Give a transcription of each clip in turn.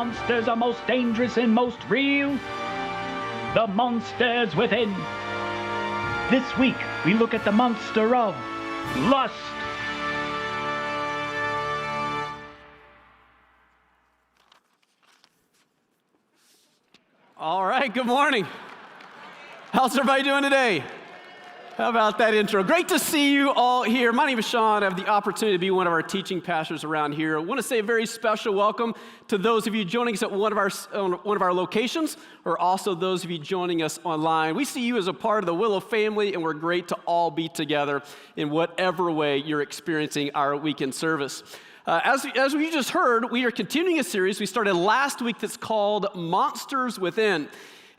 monsters are most dangerous and most real. The monsters within. This week, we look at the monster of lust. All right, good morning. How's everybody doing today? How about that intro? Great to see you all here. My name is Shawn. I have the opportunity to be one of our teaching pastors around here. I want to say a very special welcome to those of you joining us at one of our locations, or also those of you joining us online. We see you as a part of the Willow family, and we're great to all be together in whatever way you're experiencing our weekend service. As we just heard, we are continuing a series we started last week that's called Monsters Within.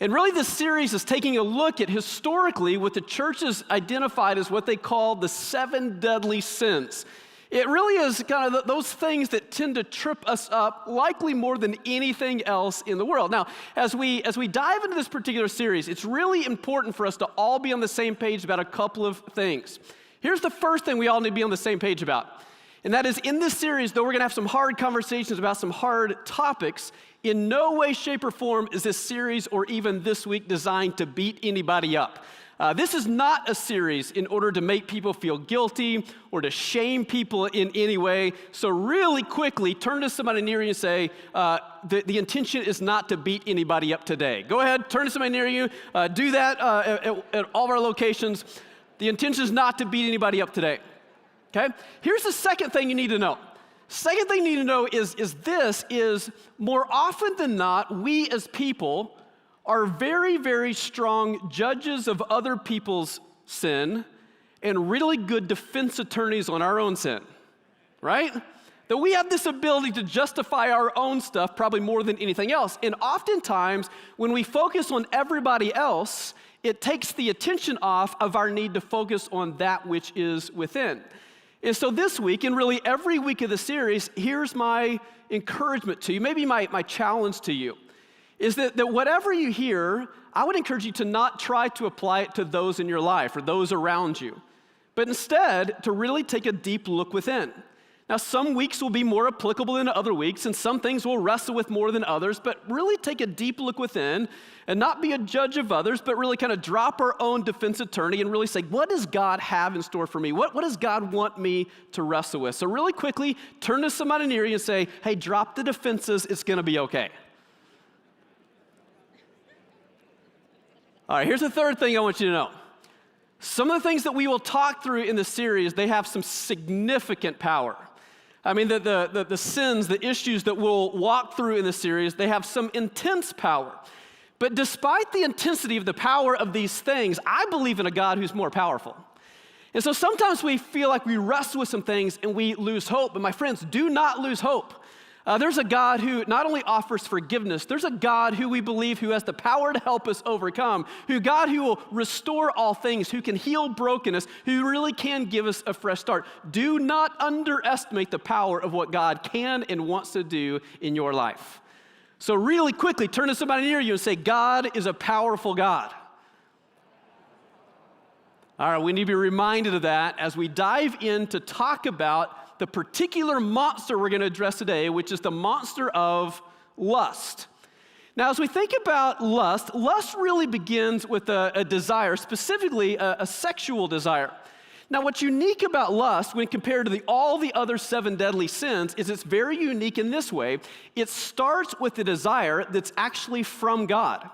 And really this series is taking a look at historically what the church has identified as what they call the 7 deadly sins. It really is kind of those things that tend to trip us up, likely more than anything else in the world. Now, as we dive into this particular series, it's really important for us to all be on the same page about a couple of things. Here's the first thing we all need to be on the same page about. And that is, in this series, though we're going to have some hard conversations about some hard topics, in no way, shape, or form is this series or even this week designed to beat anybody up. This is not a series in order to make people feel guilty or to shame people in any way. So really quickly, turn to somebody near you and say, the intention is not to beat anybody up today. Go ahead, turn to somebody near you. Do that at all of our locations. The intention is not to beat anybody up today. Okay? Here's the second thing you need to know. Second thing you need to know is more often than not, we as people are very, very strong judges of other people's sin and really good defense attorneys on our own sin, right? That we have this ability to justify our own stuff probably more than anything else. And oftentimes, when we focus on everybody else, it takes the attention off of our need to focus on that which is within. And so this week, and really every week of the series, here's my encouragement to you, maybe my challenge to you, is that whatever you hear, I would encourage you to not try to apply it to those in your life or those around you, but instead to really take a deep look within. Now, some weeks will be more applicable than other weeks, and some things we'll wrestle with more than others, but really take a deep look within and not be a judge of others, but really kind of drop our own defense attorney and really say, what does God have in store for me? What does God want me to wrestle with? So really quickly, turn to somebody near you and say, hey, drop the defenses, it's going to be okay. All right, here's the third thing I want you to know. Some of the things that we will talk through in this series, they have some significant power. I mean, the sins, the issues that we'll walk through in this series, they have some intense power. But despite the intensity of the power of these things, I believe in a God who's more powerful. And so sometimes we feel like we wrestle with some things and we lose hope. But my friends, do not lose hope. There's a God who not only offers forgiveness, there's a God who we believe who has the power to help us overcome, God who will restore all things, who can heal brokenness, who really can give us a fresh start. Do not underestimate the power of what God can and wants to do in your life. So really quickly, turn to somebody near you and say, God is a powerful God. All right, we need to be reminded of that as we dive in to talk about the particular monster we're going to address today, which is the monster of lust. Now, as we think about lust really begins with a desire, specifically a sexual desire. Now, what's unique about lust when compared to all the other 7 deadly sins is it's very unique in this way. It starts with a desire that's actually from God.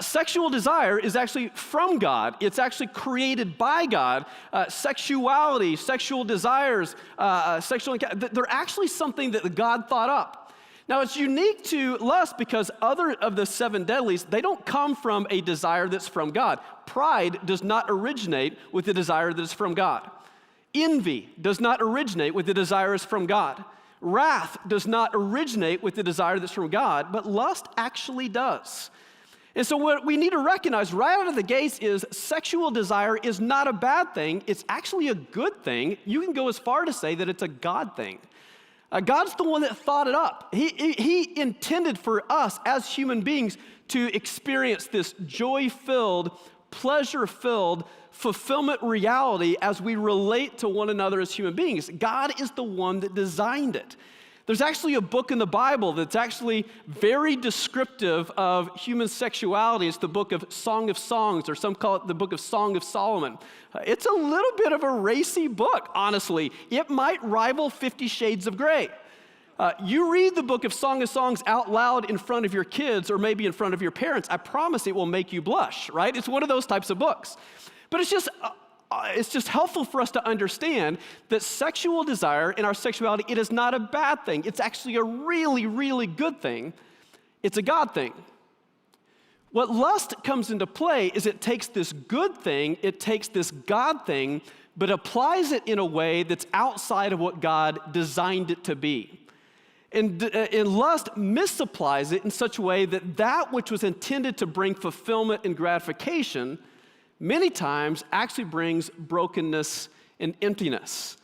Sexual desire is actually from God. It's actually created by God. Sexuality, sexual desires, they're actually something that God thought up. Now, it's unique to lust because other of the 7 deadlies, they don't come from a desire that's from God. Pride does not originate with the desire that is from God. Envy does not originate with the desire that's from God. Wrath does not originate with the desire that's from God, but lust actually does. And so what we need to recognize right out of the gates is sexual desire is not a bad thing. It's actually a good thing. You can go as far to say that it's a God thing. God's the one that thought it up. He intended for us as human beings to experience this joy-filled, pleasure-filled, fulfillment reality as we relate to one another as human beings. God is the one that designed it. There's actually a book in the Bible that's actually very descriptive of human sexuality. It's the book of Song of Songs, or some call it the book of Song of Solomon. It's a little bit of a racy book, honestly. It might rival 50 Shades of Grey. You read the book of Song of Songs out loud in front of your kids or maybe in front of your parents, I promise it will make you blush, right? It's one of those types of books. But it's just helpful for us to understand that sexual desire and our sexuality, it is not a bad thing. It's actually a really, really good thing. It's a God thing. What lust comes into play is it takes this good thing, it takes this God thing, but applies it in a way that's outside of what God designed it to be. And lust misapplies it in such a way that which was intended to bring fulfillment and gratification many times actually brings brokenness and emptiness.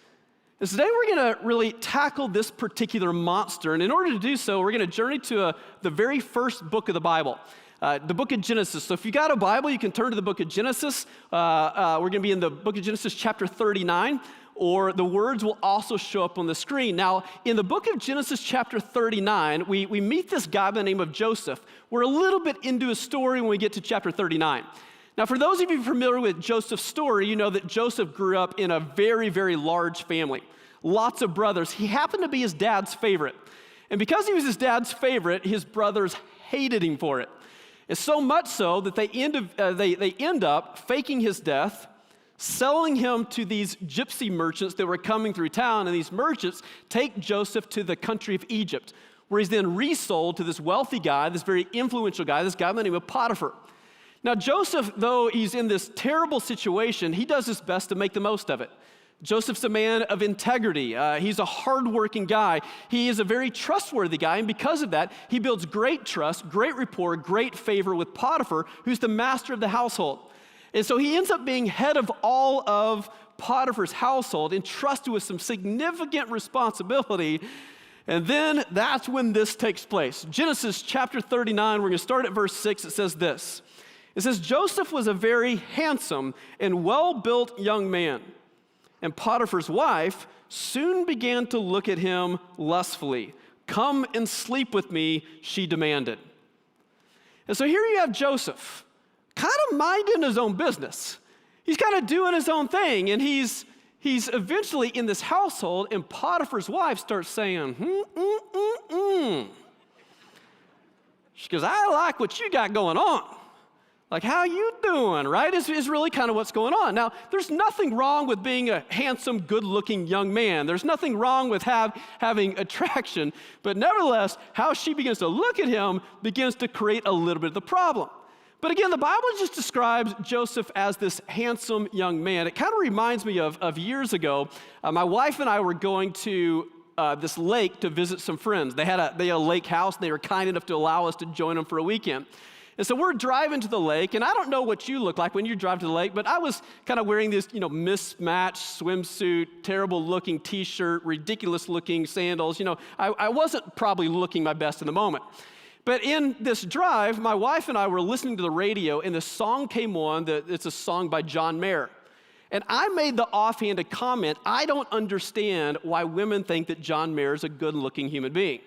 And today we're going to really tackle this particular monster. And in order to do so, we're going to journey to the very first book of the Bible, the book of Genesis. So if you got a Bible, you can turn to the book of Genesis. We're going to be in the book of Genesis chapter 39. Or the words will also show up on the screen. Now, in the book of Genesis chapter 39, we meet this guy by the name of Joseph. We're a little bit into his story when we get to chapter 39. Now, for those of you familiar with Joseph's story, you know that Joseph grew up in a very, very large family. Lots of brothers. He happened to be his dad's favorite. And because he was his dad's favorite, his brothers hated him for it. And so much so that they end up faking his death, selling him to these gypsy merchants that were coming through town, and these merchants take Joseph to the country of Egypt, where he's then resold to this wealthy guy, this very influential guy, this guy by the name of Potiphar. Now Joseph, though he's in this terrible situation, he does his best to make the most of it. Joseph's a man of integrity. He's a hardworking guy. He is a very trustworthy guy, and because of that, he builds great trust, great rapport, great favor with Potiphar, who's the master of the household. And so he ends up being head of all of Potiphar's household, entrusted with some significant responsibility. And then that's when this takes place. Genesis chapter 39, we're going to start at verse 6. It says this. It says, Joseph was a very handsome and well-built young man, and Potiphar's wife soon began to look at him lustfully. Come and sleep with me, she demanded. And so here you have Joseph, kind of minding his own business. He's kind of doing his own thing, and he's eventually in this household, and Potiphar's wife starts saying, She goes, I like what you got going on. Like, how you doing, right? Is really kind of what's going on. Now, there's nothing wrong with being a handsome, good-looking young man. There's nothing wrong with having attraction, but nevertheless, how she begins to look at him begins to create a little bit of the problem. But again, the Bible just describes Joseph as this handsome young man. It kind of reminds me of years ago. My wife and I were going to this lake to visit some friends. They had a lake house, and they were kind enough to allow us to join them for a weekend. And so we're driving to the lake, and I don't know what you look like when you drive to the lake, but I was kind of wearing this, mismatched swimsuit, terrible-looking T-shirt, ridiculous-looking sandals. I wasn't probably looking my best in the moment. But in this drive, my wife and I were listening to the radio, and the song came on. It's a song by John Mayer. And I made the offhanded comment, I don't understand why women think that John Mayer is a good-looking human being.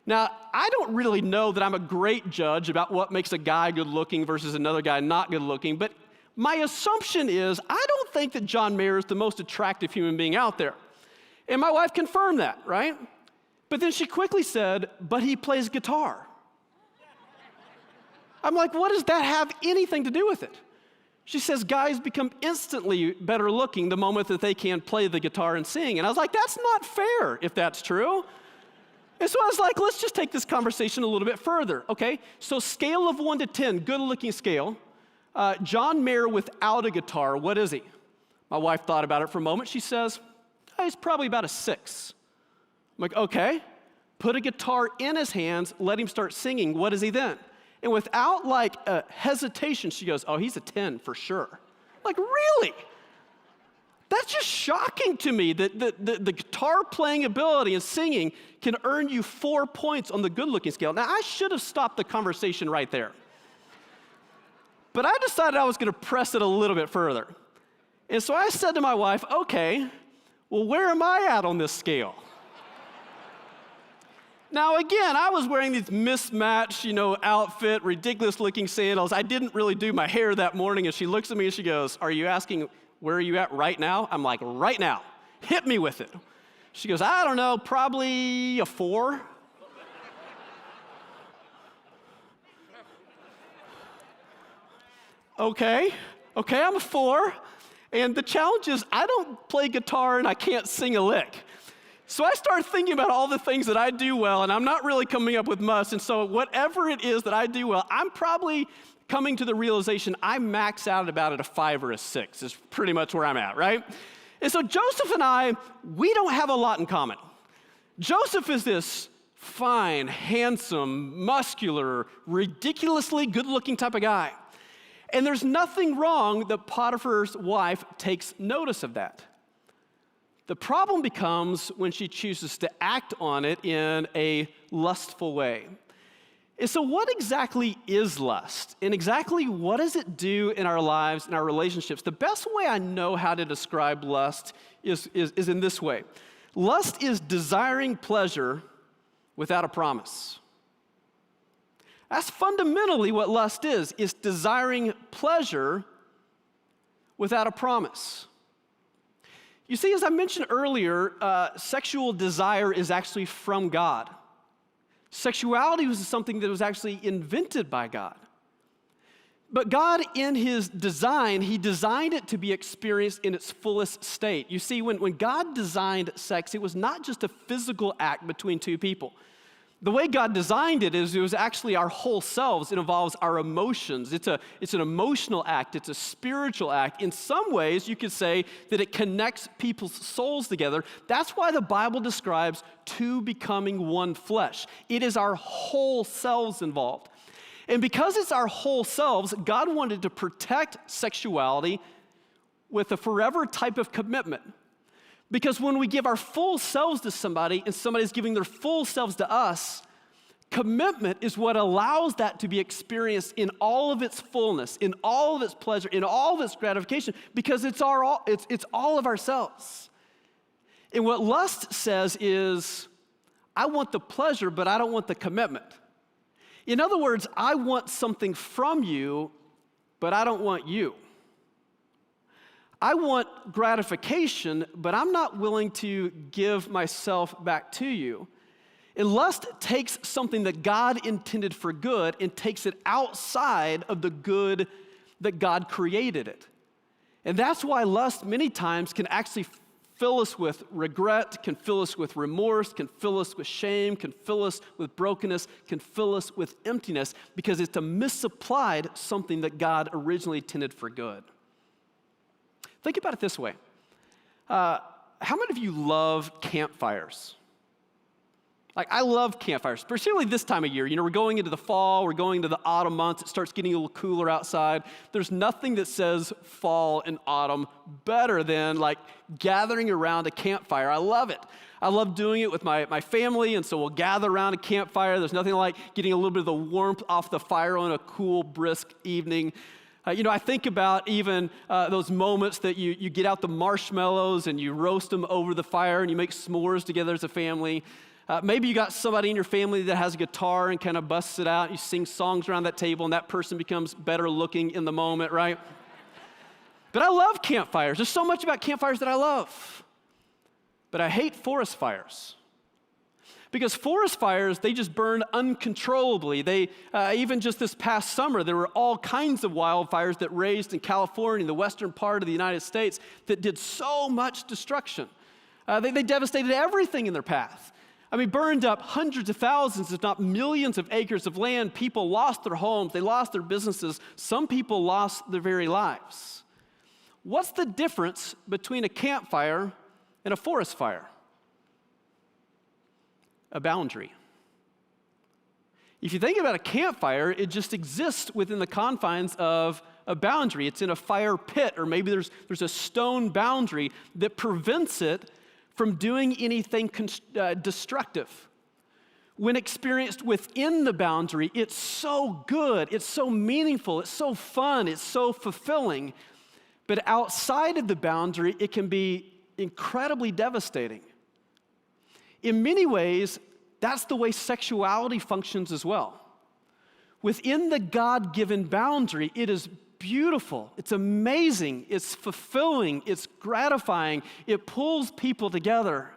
Now, I don't really know that I'm a great judge about what makes a guy good-looking versus another guy not good-looking, but my assumption is I don't think that John Mayer is the most attractive human being out there. And my wife confirmed that, right? But then she quickly said, but he plays guitar. I'm like, what does that have anything to do with it? She says guys become instantly better looking the moment that they can play the guitar and sing. And I was like, that's not fair if that's true. And so I was like, let's just take this conversation a little bit further, okay? So scale of 1 to 10, good-looking scale. John Mayer without a guitar, what is he? My wife thought about it for a moment. She says, he's probably about a 6. I'm like, okay. Put a guitar in his hands, let him start singing. What is he then? And without hesitation, she goes, he's a 10 for sure. Like, really? That's just shocking to me that the guitar playing ability and singing can earn you 4 points on the good-looking scale. Now, I should have stopped the conversation right there. But I decided I was going to press it a little bit further. And so I said to my wife, okay, well, where am I at on this scale? Now, again, I was wearing these mismatched, outfit, ridiculous-looking sandals. I didn't really do my hair that morning, and she looks at me and she goes, "Are you asking where are you at right now?" I'm like, "Right now. Hit me with it." She goes, "I don't know, probably a 4." Okay, I'm a 4. And the challenge is I don't play guitar and I can't sing a lick. So I started thinking about all the things that I do well, and I'm not really coming up with much. And so whatever it is that I do well, I'm probably coming to the realization I max out about at a 5 or a 6 is pretty much where I'm at, right? And so Joseph and I, we don't have a lot in common. Joseph is this fine, handsome, muscular, ridiculously good-looking type of guy. And there's nothing wrong that Potiphar's wife takes notice of that. The problem becomes when she chooses to act on it in a lustful way. And so what exactly is lust? And exactly what does it do in our lives, in our relationships? The best way I know how to describe lust is in this way. Lust is desiring pleasure without a promise. That's fundamentally what lust is. It's desiring pleasure without a promise. You see, as I mentioned earlier, sexual desire is actually from God. Sexuality was something that was actually invented by God. But God, in his design, he designed it to be experienced in its fullest state. You see, when God designed sex, it was not just a physical act between two people. The way God designed it is it was actually our whole selves. It involves our emotions. It's an emotional act. It's a spiritual act. In some ways, you could say that it connects people's souls together. That's why the Bible describes two becoming one flesh. It is our whole selves involved. And because it's our whole selves, God wanted to protect sexuality with a forever type of commitment. Because when we give our full selves to somebody and somebody's giving their full selves to us, commitment is what allows that to be experienced in all of its fullness, in all of its pleasure, in all of its gratification, because it's all of ourselves. And what lust says is, I want the pleasure, but I don't want the commitment. In other words, I want something from you, but I don't want you. I want gratification, but I'm not willing to give myself back to you. And lust takes something that God intended for good and takes it outside of the good that God created it. And that's why lust many times can actually fill us with regret, can fill us with remorse, can fill us with shame, can fill us with brokenness, can fill us with emptiness, because it's a misapplied something that God originally intended for good. Think about it this way. How many of you love campfires? Like, I love campfires, particularly this time of year. We're going into the fall, we're going into the autumn months. It starts getting a little cooler outside. There's nothing that says fall and autumn better than, like, gathering around a campfire. I love it. I love doing it with my family, and so we'll gather around a campfire. There's nothing like getting a little bit of the warmth off the fire on a cool, brisk evening. I think about even those moments that you get out the marshmallows and you roast them over the fire and you make s'mores together as a family. Maybe you got somebody in your family that has a guitar and kind of busts it out. You sing songs around that table and that person becomes better looking in the moment, right? But I love campfires. There's so much about campfires that I love. But I hate forest fires. Because forest fires, they just burn uncontrollably. Even just this past summer, there were all kinds of wildfires that raged in California, the western part of the United States, that did so much destruction. They devastated everything in their path. Burned up hundreds of thousands, if not millions of acres of land. People lost their homes. They lost their businesses. Some people lost their very lives. What's the difference between a campfire and a forest fire? A boundary. If you think about a campfire, it just exists within the confines of a boundary. It's in a fire pit, or maybe there's a stone boundary that prevents it from doing anything destructive. When experienced within the boundary, it's so good, it's so meaningful, it's so fun, it's so fulfilling. But outside of the boundary, it can be incredibly devastating. In many ways, that's the way sexuality functions as well. Within the God-given boundary, it is beautiful, it's amazing, it's fulfilling, it's gratifying, it pulls people together.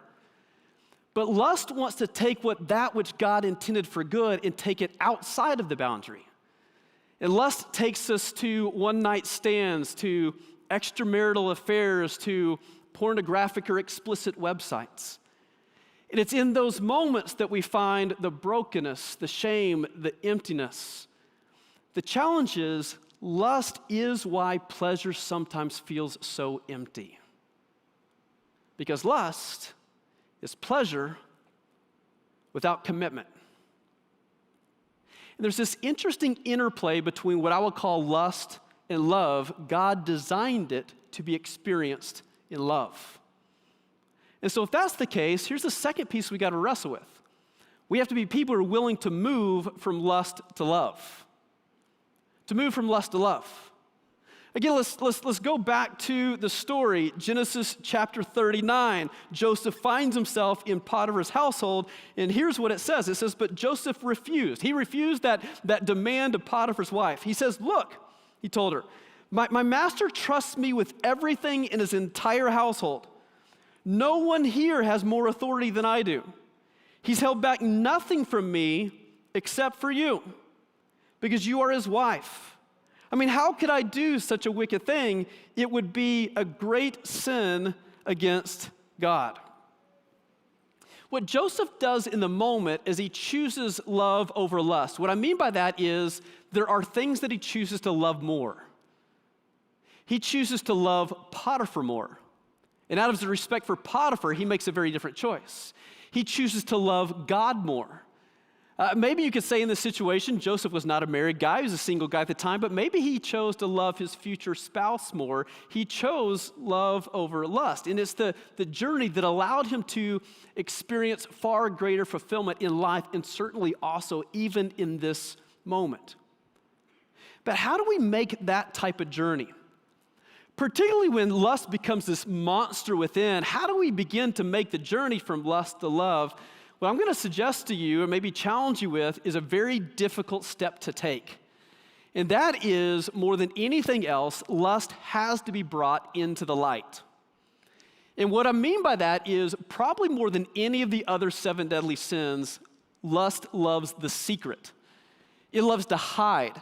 But lust wants to take that which God intended for good and take it outside of the boundary. And lust takes us to one-night stands, to extramarital affairs, to pornographic or explicit websites. And it's in those moments that we find the brokenness, the shame, the emptiness. The challenge is, lust is why pleasure sometimes feels so empty. Because lust is pleasure without commitment. And there's this interesting interplay between what I would call lust and love. God designed it to be experienced in love. And so if that's the case, here's the second piece we got to wrestle with. We have to be people who are willing to move from lust to love. To move from lust to love. Again, let's go back to the story. Genesis chapter 39. Joseph finds himself in Potiphar's household, and here's what it says. It says, but Joseph refused. He refused that demand of Potiphar's wife. He says, look, he told her, my master trusts me with everything in his entire household. No one here has more authority than I do. He's held back nothing from me except for you, because you are his wife. I mean, how could I do such a wicked thing? It would be a great sin against God. What Joseph does in the moment is he chooses love over lust. What I mean by that is there are things that he chooses to love more. He chooses to love Potiphar more. And out of his respect for Potiphar, he makes a very different choice. He chooses to love God more. Maybe you could say in this situation, Joseph was not a married guy, he was a single guy at the time, but maybe he chose to love his future spouse more. He chose love over lust. And it's the journey that allowed him to experience far greater fulfillment in life, and certainly also even in this moment. But how do we make that type of journey? Particularly when lust becomes this monster within, how do we begin to make the journey from lust to love? What I'm going to suggest to you, or maybe challenge you with, is a very difficult step to take. And that is, more than anything else, lust has to be brought into the light. And what I mean by that is, probably more than any of the other 7 deadly sins, lust loves the secret. It loves to hide.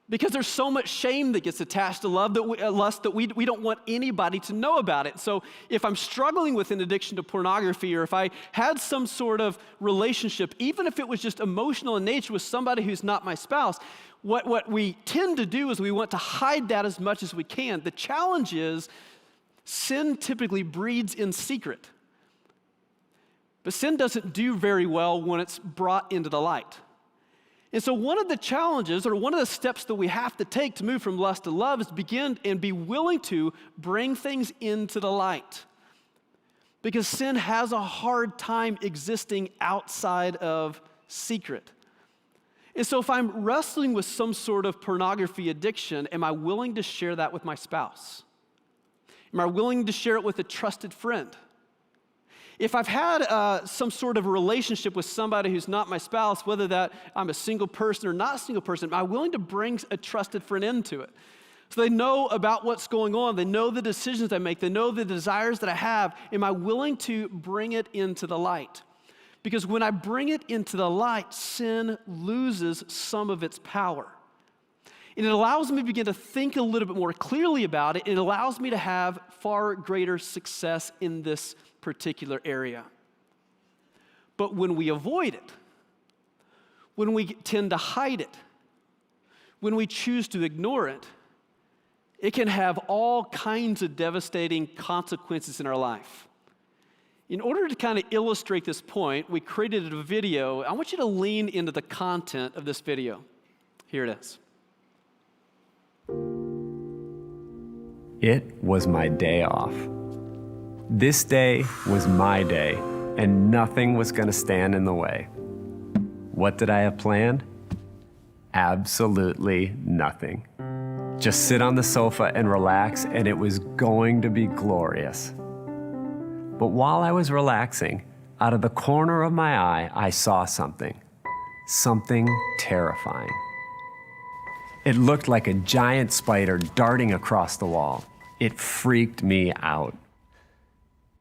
Because there's so much shame that gets attached to lust that we don't want anybody to know about it. So if I'm struggling with an addiction to pornography, or if I had some sort of relationship, even if it was just emotional in nature with somebody who's not my spouse, what we tend to do is we want to hide that as much as we can. The challenge is sin typically breeds in secret. But sin doesn't do very well when it's brought into the light. And so one of the challenges, or one of the steps that we have to take to move from lust to love, is begin and be willing to bring things into the light. Because sin has a hard time existing outside of secret. And so if I'm wrestling with some sort of pornography addiction, am I willing to share that with my spouse? Am I willing to share it with a trusted friend? If I've had some sort of a relationship with somebody who's not my spouse, whether that I'm a single person or not a single person, am I willing to bring a trusted friend into it? So they know about what's going on. They know the decisions I make. They know the desires that I have. Am I willing to bring it into the light? Because when I bring it into the light, sin loses some of its power. And it allows me to begin to think a little bit more clearly about it. It allows me to have far greater success in this particular area. But when we avoid it, when we tend to hide it, when we choose to ignore it, it can have all kinds of devastating consequences in our life. In order to kind of illustrate this point, we created a video. I want you to lean into the content of this video. Here it is. It was my day off. This day was my day, and nothing was going to stand in the way. What did I have planned? Absolutely nothing. Just sit on the sofa and relax, and it was going to be glorious. But while I was relaxing, out of the corner of my eye, I saw something terrifying. It looked like a giant spider darting across the wall. It freaked me out.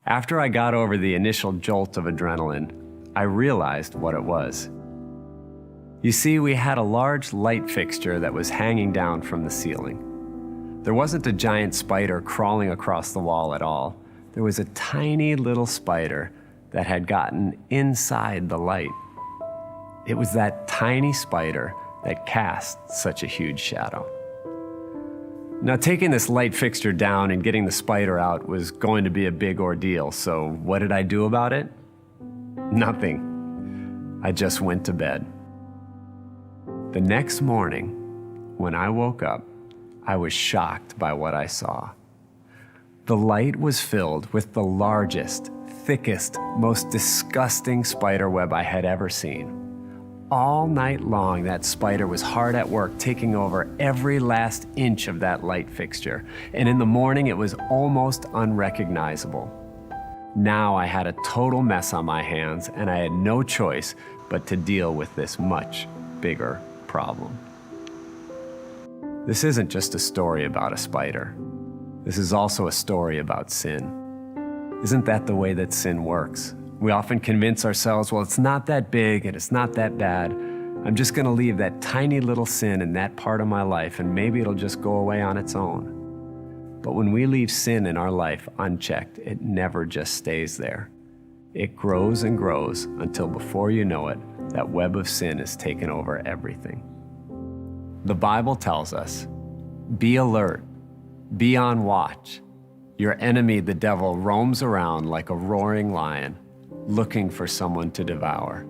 After I got over the initial jolt of adrenaline, I realized what it was. You see, we had a large light fixture that was hanging down from the ceiling. There wasn't a giant spider crawling across the wall at all. There was a tiny little spider that had gotten inside the light. It was that tiny spider that cast such a huge shadow. Now, taking this light fixture down and getting the spider out was going to be a big ordeal, so what did I do about it? Nothing. I just went to bed. The next morning, when I woke up, I was shocked by what I saw. The light was filled with the largest, thickest, most disgusting spider web I had ever seen. All night long, that spider was hard at work taking over every last inch of that light fixture, and in the morning it was almost unrecognizable. Now I had a total mess on my hands, and I had no choice but to deal with this much bigger problem. This isn't just a story about a spider. This is also a story about sin. Isn't that the way that sin works? We often convince ourselves, well, it's not that big and it's not that bad. I'm just going to leave that tiny little sin in that part of my life and maybe it'll just go away on its own. But when we leave sin in our life unchecked, it never just stays there. It grows and grows until before you know it, that web of sin has taken over everything. The Bible tells us, be alert, be on watch. Your enemy, the devil, roams around like a roaring lion, looking for someone to devour.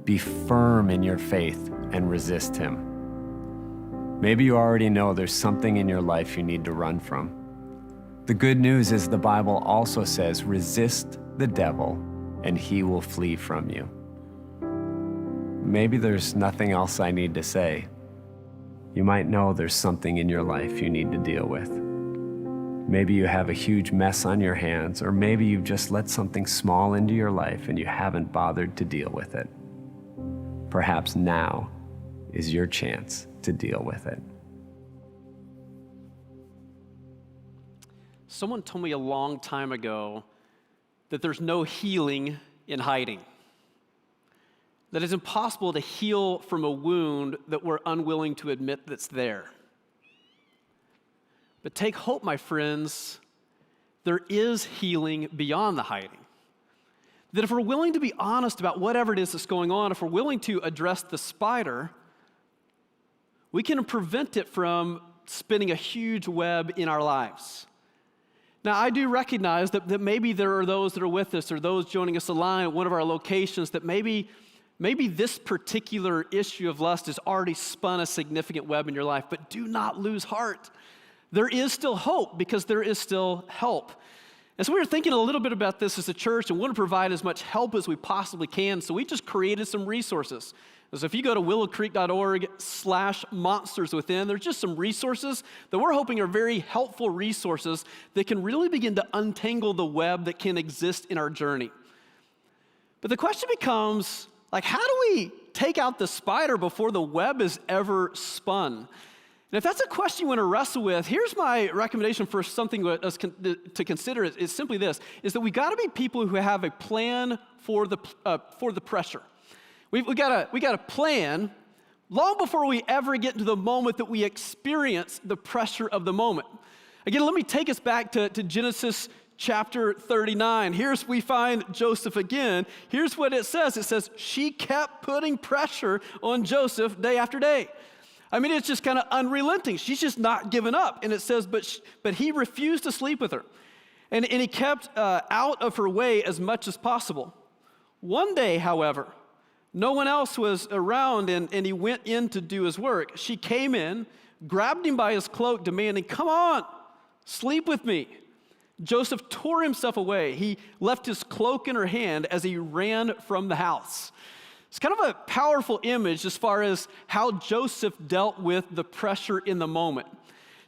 Be firm in your faith and resist him. Maybe you already know there's something in your life you need to run from. The good news is the Bible also says, resist the devil and he will flee from you. Maybe there's nothing else I need to say. You might know there's something in your life you need to deal with. Maybe you have a huge mess on your hands, or maybe you've just let something small into your life and you haven't bothered to deal with it. Perhaps now is your chance to deal with it. Someone told me a long time ago that there's no healing in hiding. That it's impossible to heal from a wound that we're unwilling to admit that's there. But take hope, my friends, there is healing beyond the hiding. That if we're willing to be honest about whatever it is that's going on, if we're willing to address the spider, we can prevent it from spinning a huge web in our lives. Now, I do recognize that maybe there are those that are with us or those joining us online at one of our locations that maybe this particular issue of lust has already spun a significant web in your life, but do not lose heart. There is still hope because there is still help. And so we were thinking a little bit about this as a church and want to provide as much help as we possibly can. So we just created some resources. So if you go to willowcreek.org/monsterswithin, there's just some resources that we're hoping are very helpful resources that can really begin to untangle the web that can exist in our journey. But the question becomes, how do we take out the spider before the web is ever spun? And if that's a question you want to wrestle with, here's my recommendation for something to consider is simply this, is that we got to be people who have a plan for the pressure. We got a plan long before we ever get into the moment that we experience the pressure of the moment. Again, let me take us back to Genesis chapter 39. Here's we find Joseph again. Here's what it says. It says, she kept putting pressure on Joseph day after day. I mean, it's just kind of unrelenting. She's just not giving up. And it says, but he refused to sleep with her. And he kept out of her way as much as possible. One day, however, no one else was around and he went in to do his work. She came in, grabbed him by his cloak, demanding, come on, sleep with me. Joseph tore himself away. He left his cloak in her hand as he ran from the house. It's kind of a powerful image as far as how Joseph dealt with the pressure in the moment.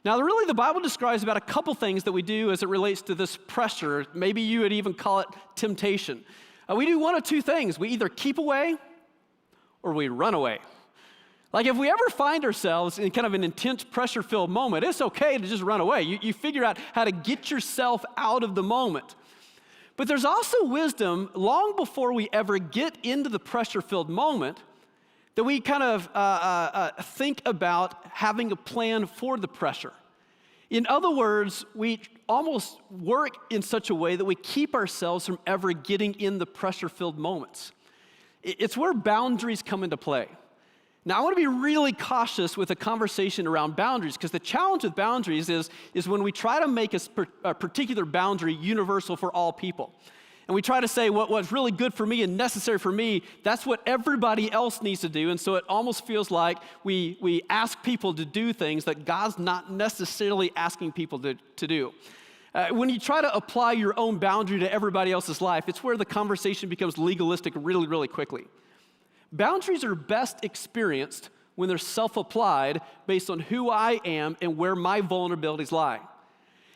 Now, really, the Bible describes about a couple things that we do as it relates to this pressure. Maybe you would even call it temptation. We do one of two things. We either keep away or we run away. Like if we ever find ourselves in kind of an intense pressure-filled moment, it's okay to just run away. You figure out how to get yourself out of the moment. But there's also wisdom long before we ever get into the pressure-filled moment that we kind of think about having a plan for the pressure. In other words, we almost work in such a way that we keep ourselves from ever getting in the pressure-filled moments. It's where boundaries come into play. Now, I want to be really cautious with a conversation around boundaries, because the challenge with boundaries is when we try to make a particular boundary universal for all people. And we try to say what's really good for me and necessary for me, that's what everybody else needs to do. And so it almost feels like we ask people to do things that God's not necessarily asking people to do. When you try to apply your own boundary to everybody else's life, it's where the conversation becomes legalistic really, really quickly. Boundaries are best experienced when they're self-applied based on who I am and where my vulnerabilities lie.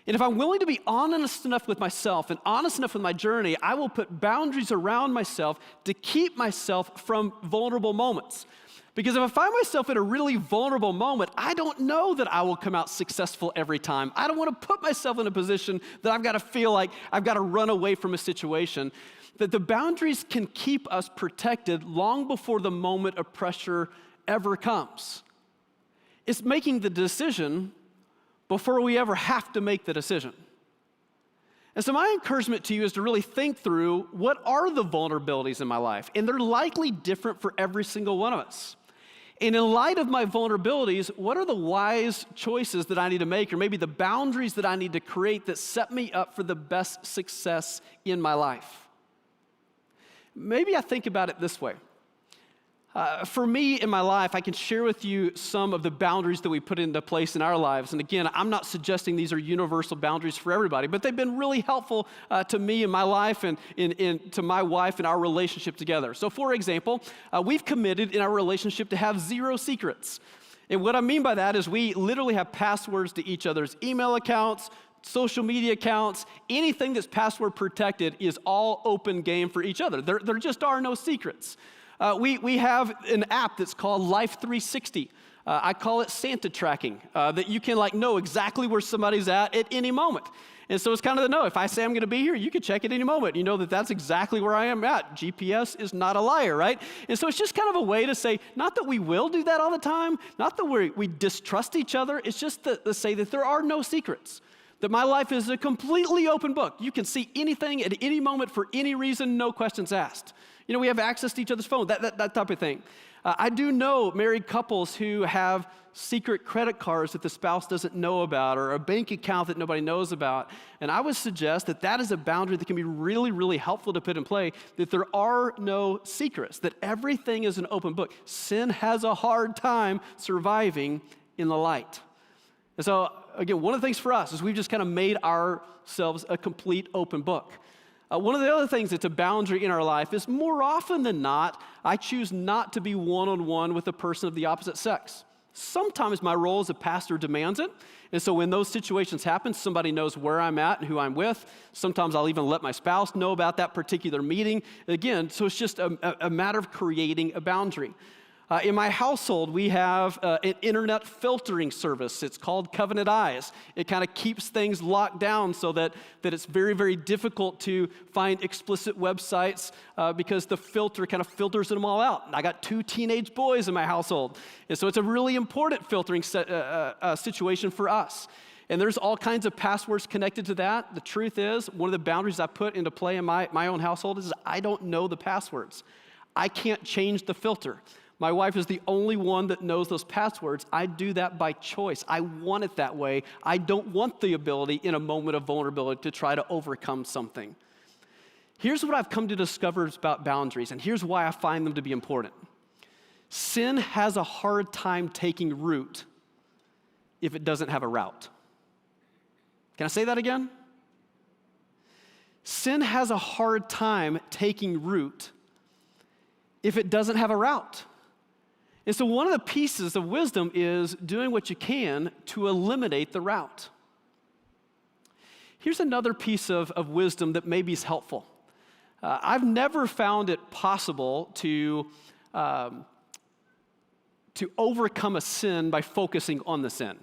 And if I'm willing to be honest enough with myself and honest enough with my journey, I will put boundaries around myself to keep myself from vulnerable moments. Because if I find myself in a really vulnerable moment, I don't know that I will come out successful every time. I don't want to put myself in a position that I've got to feel like I've got to run away from a situation. That the boundaries can keep us protected long before the moment of pressure ever comes. It's making the decision before we ever have to make the decision. And so my encouragement to you is to really think through, what are the vulnerabilities in my life? And they're likely different for every single one of us. And in light of my vulnerabilities, what are the wise choices that I need to make, or maybe the boundaries that I need to create that set me up for the best success in my life? Maybe I think about it this way. For me in my life, I can share with you some of the boundaries that we put into place in our lives. And again, I'm not suggesting these are universal boundaries for everybody, but they've been really helpful to me in my life and to my wife and our relationship together. So for example, we've committed in our relationship to have 0 secrets. And what I mean by that is we literally have passwords to each other's email accounts, social media accounts. Anything that's password protected is all open game for each other. There just are no secrets. We have an app that's called Life 360. I call it Santa tracking, that you can know exactly where somebody's at any moment. And so it's kind of the know. If I say I'm going to be here, you can check at any moment. You know that that's exactly where I am at. GPS is not a liar, right? And so it's just kind of a way to say, not that we will do that all the time, not that we distrust each other. It's just to say that there are no secrets. That my life is a completely open book. You can see anything at any moment for any reason, no questions asked. You know, we have access to each other's phone, that type of thing. I do know married couples who have secret credit cards that the spouse doesn't know about, or a bank account that nobody knows about. And I would suggest that is a boundary that can be really, really helpful to put in play, that there are no secrets, that everything is an open book. Sin has a hard time surviving in the light. And so, again, one of the things for us is we've just kind of made ourselves a complete open book. One of the other things that's a boundary in our life is, more often than not, I choose not to be one-on-one with a person of the opposite sex. Sometimes my role as a pastor demands it, and so when those situations happen, somebody knows where I'm at and who I'm with. Sometimes I'll even let my spouse know about that particular meeting. Again, so it's just a matter of creating a boundary. In my household, we have an internet filtering service. It's called Covenant Eyes. It kind of keeps things locked down so that it's very, very difficult to find explicit websites because the filter kind of filters them all out. And I got 2 teenage boys in my household. And so it's a really important filtering situation for us. And there's all kinds of passwords connected to that. The truth is, one of the boundaries I put into play in my own household is I don't know the passwords. I can't change the filter. My wife is the only one that knows those passwords. I do that by choice. I want it that way. I don't want the ability in a moment of vulnerability to try to overcome something. Here's what I've come to discover about boundaries, and here's why I find them to be important. Sin has a hard time taking root if it doesn't have a route. Can I say that again? Sin has a hard time taking root if it doesn't have a route. And so one of the pieces of wisdom is doing what you can to eliminate the route. Here's another piece of wisdom that maybe is helpful. I've never found it possible to overcome a sin by focusing on the sin.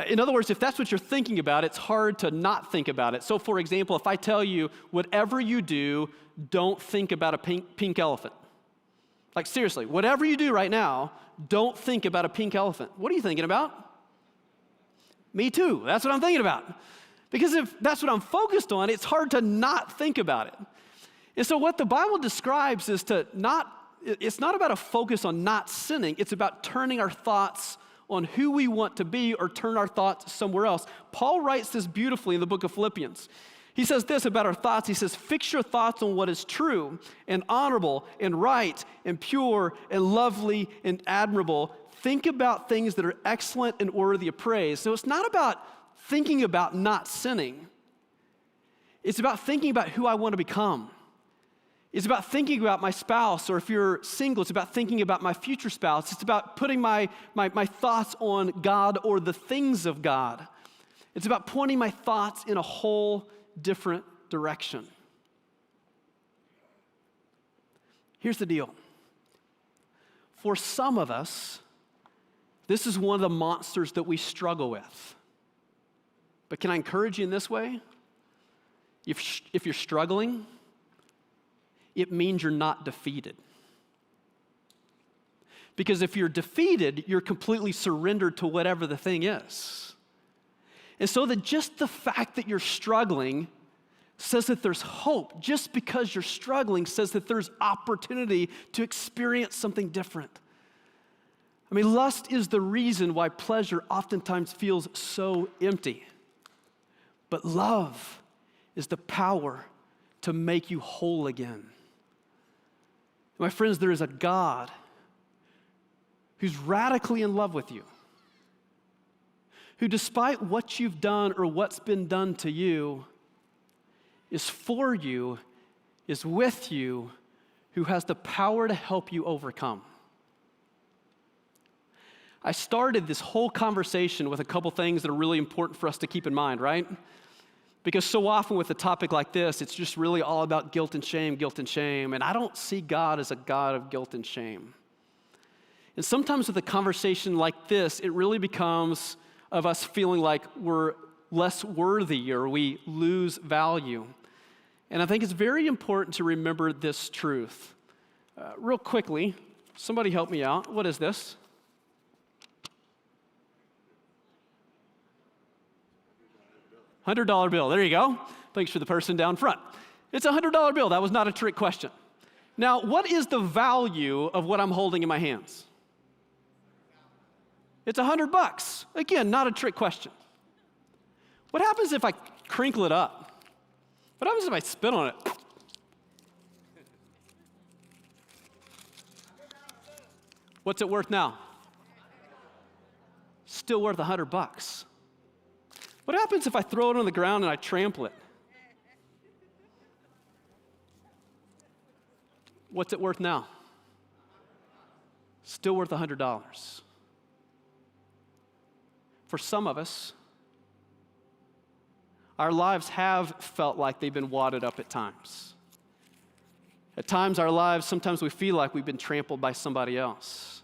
In other words, if that's what you're thinking about, it's hard to not think about it. So for example, if I tell you, whatever you do, don't think about a pink elephant. Like seriously, whatever you do right now, don't think about a pink elephant. What are you thinking about? Me too, that's what I'm thinking about. Because if that's what I'm focused on, it's hard to not think about it. And so what the Bible describes is it's not about a focus on not sinning, it's about turning our thoughts on who we want to be or turn our thoughts somewhere else. Paul writes this beautifully in the book of Philippians. He says this about our thoughts. He says, fix your thoughts on what is true and honorable and right and pure and lovely and admirable. Think about things that are excellent and worthy of praise. So it's not about thinking about not sinning. It's about thinking about who I want to become. It's about thinking about my spouse, or if you're single, it's about thinking about my future spouse. It's about putting my thoughts on God or the things of God. It's about pointing my thoughts in a whole different direction. Here's the deal. For some of us, this is one of the monsters that we struggle with. But can I encourage you in this way? If you're struggling, it means you're not defeated. Because if you're defeated, you're completely surrendered to whatever the thing is. And so that just the fact that you're struggling says that there's hope. Just because you're struggling says that there's opportunity to experience something different. I mean, lust is the reason why pleasure oftentimes feels so empty. But love is the power to make you whole again. My friends, there is a God who's radically in love with you, who despite what you've done or what's been done to you, is for you, is with you, who has the power to help you overcome. I started this whole conversation with a couple things that are really important for us to keep in mind, right? Because so often with a topic like this, it's just really all about guilt and shame, and I don't see God as a God of guilt and shame. And sometimes with a conversation like this, it really becomes of us feeling like we're less worthy or we lose value. And I think it's very important to remember this truth. Real quickly, somebody help me out. What is this? $100 bill, there you go. Thanks for the person down front. It's a $100 bill, that was not a trick question. Now, what is the value of what I'm holding in my hands? It's $100. Again, not a trick question. What happens if I crinkle it up? What happens if I spit on it? What's it worth now? Still worth $100. What happens if I throw it on the ground and I trample it? What's it worth now? Still worth $100. For some of us, our lives have felt like they've been wadded up at times. At times, our lives, sometimes we feel like we've been trampled by somebody else.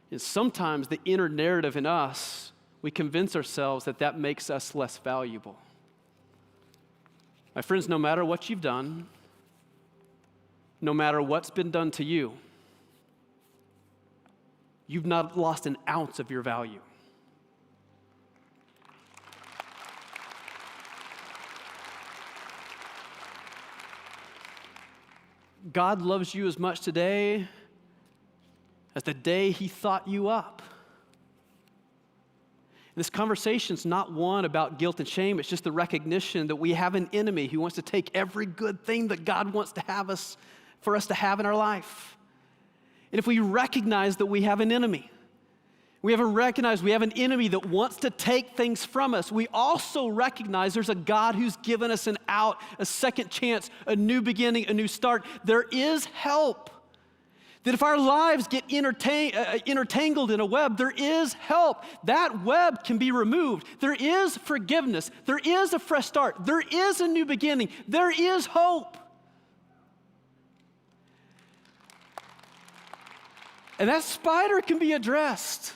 And sometimes the inner narrative in us, we convince ourselves that that makes us less valuable. My friends, no matter what you've done, no matter what's been done to you, you've not lost an ounce of your value. God loves you as much today as the day He thought you up. This conversation's not one about guilt and shame. It's just the recognition that we have an enemy who wants to take every good thing that God wants to have for us to have in our life. And if we recognize that we have an enemy, we have an enemy that wants to take things from us, we also recognize there's a God who's given us an out, a second chance, a new beginning, a new start. There is help. That if our lives get intertangled in a web, there is help. That web can be removed. There is forgiveness. There is a fresh start. There is a new beginning. There is hope. And that spider can be addressed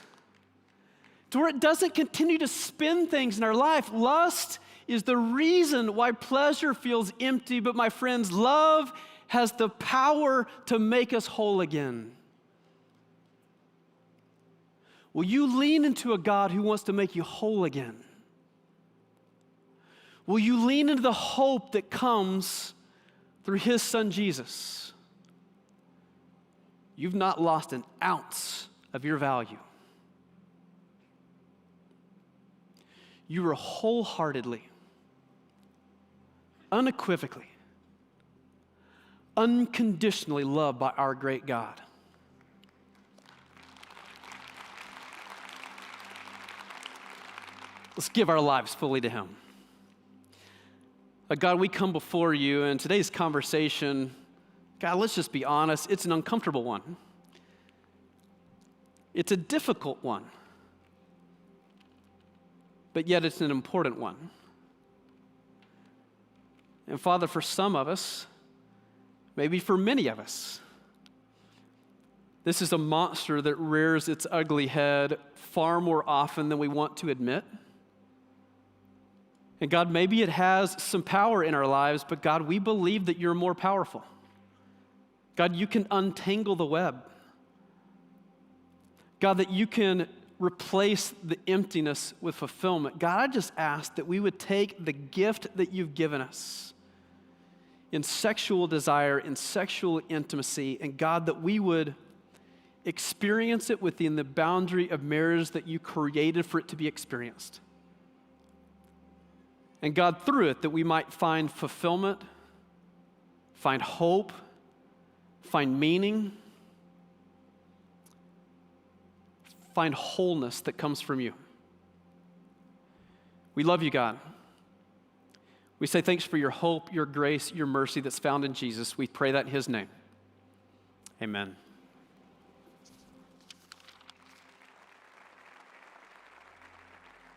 to where it doesn't continue to spin things in our life. Lust is the reason why pleasure feels empty, but my friends, love has the power to make us whole again. Will you lean into a God who wants to make you whole again? Will you lean into the hope that comes through his son Jesus? You've not lost an ounce of your value. You are wholeheartedly, unequivocally, unconditionally loved by our great God. Let's give our lives fully to him. God, we come before you, and today's conversation, God, let's just be honest, it's an uncomfortable one. It's a difficult one, but yet it's an important one. And Father, for some of us, maybe for many of us, this is a monster that rears its ugly head far more often than we want to admit. And God, maybe it has some power in our lives, but God, we believe that you're more powerful. God, you can untangle the web. God, that you can replace the emptiness with fulfillment. God, I just ask that we would take the gift that you've given us in sexual desire, in sexual intimacy, and God, that we would experience it within the boundary of marriage that you created for it to be experienced. And God, through it, that we might find fulfillment, find hope, find meaning, find wholeness that comes from you. We love you, God. We say thanks for your hope, your grace, your mercy that's found in Jesus. We pray that in his name. Amen.